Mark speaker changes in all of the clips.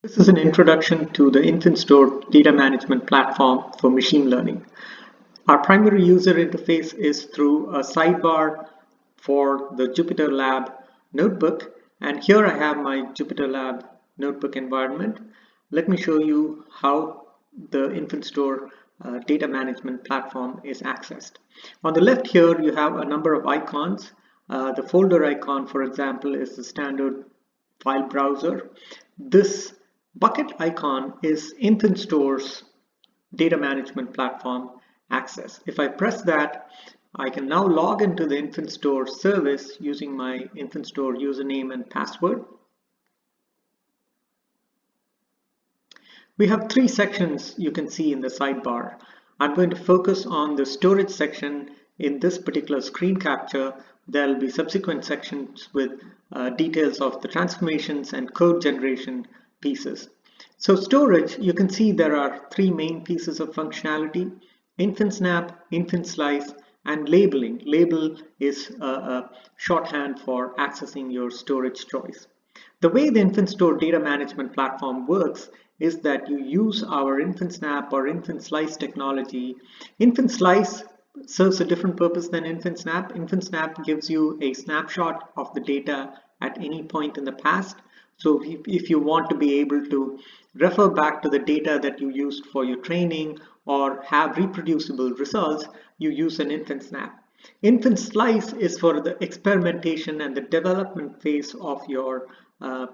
Speaker 1: This is an introduction to the InfinStor data management platform for machine learning. Our primary user interface is through a sidebar for the Jupyterlab notebook, and here I have my Jupyterlab notebook environment. Let me show you how the InfinStor data management platform is accessed. On the left here you have a number of icons. The folder icon, for example, is the standard file browser. This bucket icon is InfinStor's data management platform access. If I press that, I can now log into the InfinStor service using my InfinStor username and password. We have three sections you can see in the sidebar. I'm going to focus on the storage section in this particular screen capture. There will be subsequent sections with details of the transformations and code generation pieces. So storage, you can see there are three main pieces of functionality: InfinSnap, InfinSlice, and labeling. Label is a shorthand for accessing your storage choice. The way the InfinStor data management platform works is that you use our InfinSnap or InfinSlice technology. InfinSlice serves a different purpose than InfinSnap. InfinSnap gives you a snapshot of the data at any point in the past. So if you want to be able to refer back to the data that you used for your training or have reproducible results, you use an InfinSnap. InfinSlice is for the experimentation and the development phase of your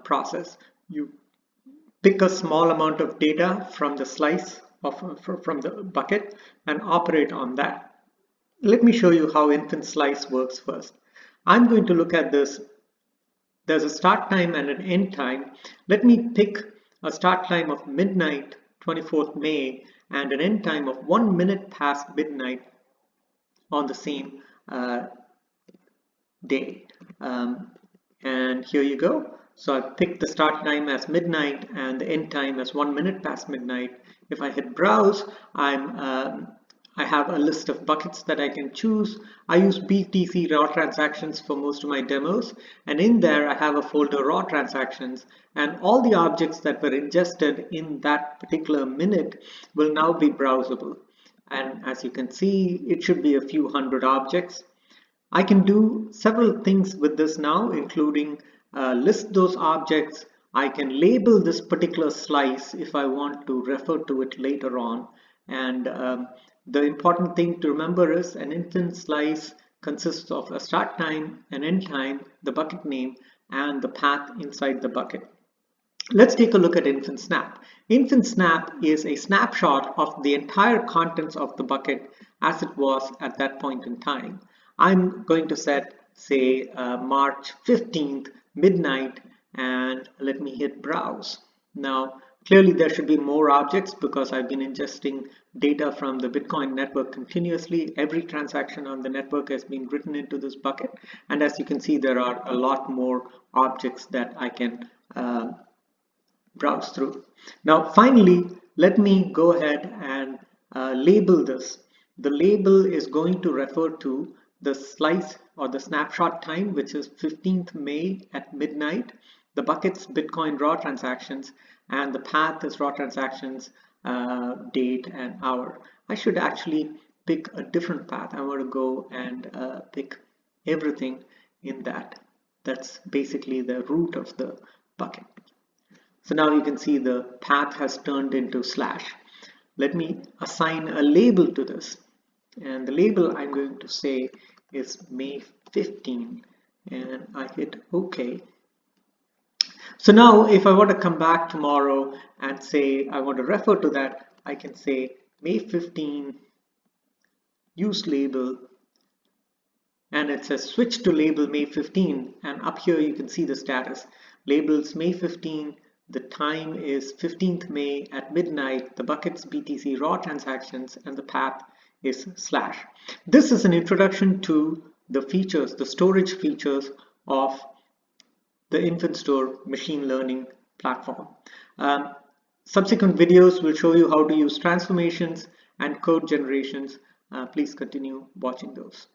Speaker 1: process. You pick a small amount of data from the slice from the bucket and operate on that. Let me show you how InfinSlice works first. I'm going to look at this. There's a start time and an end time. Let me pick a start time of midnight, 24th May, and an end time of 1 minute past midnight on the same day. And here you go. So I picked the start time as midnight and the end time as 1 minute past midnight. If I hit browse, I have a list of buckets that I can choose. I use BTC raw transactions for most of my demos, and in there I have a folder raw transactions, and all the objects that were ingested in that particular minute will now be browsable. And as you can see, it should be a few hundred objects. I can do several things with this now, including list those objects. I can label this particular slice if I want to refer to it later on. And the important thing to remember is an InfinSlice consists of a start time, an end time, the bucket name, and the path inside the bucket. Let's take a look at InfinSnap. InfinSnap is a snapshot of the entire contents of the bucket as it was at that point in time. I'm going to set, say, March 15th, midnight, and let me hit browse. Now, clearly there should be more objects because I've been ingesting data from the Bitcoin network continuously. Every transaction on the network has been written into this bucket. And as you can see, there are a lot more objects that I can browse through. Now, finally, let me go ahead and label this. The label is going to refer to the slice or the snapshot time, which is 15th May at midnight. The bucket's Bitcoin raw transactions, and the path is raw transactions, date and hour. I should actually pick a different path. I want to go and pick everything in that. That's basically the root of the bucket. So now you can see the path has turned into slash. Let me assign a label to this. And the label I'm going to say is May 15, and I hit OK. So now if I want to come back tomorrow and say I want to refer to that, I can say May 15 use label, and it says switch to label May 15, and up here you can see the status. Labels May 15, the time is 15th May at midnight, the bucket's BTC raw transactions, and the path is slash. This is an introduction to the features, the storage features of the InfinStor machine learning platform. Subsequent videos will show you how to use transformations and code generations. Please continue watching those.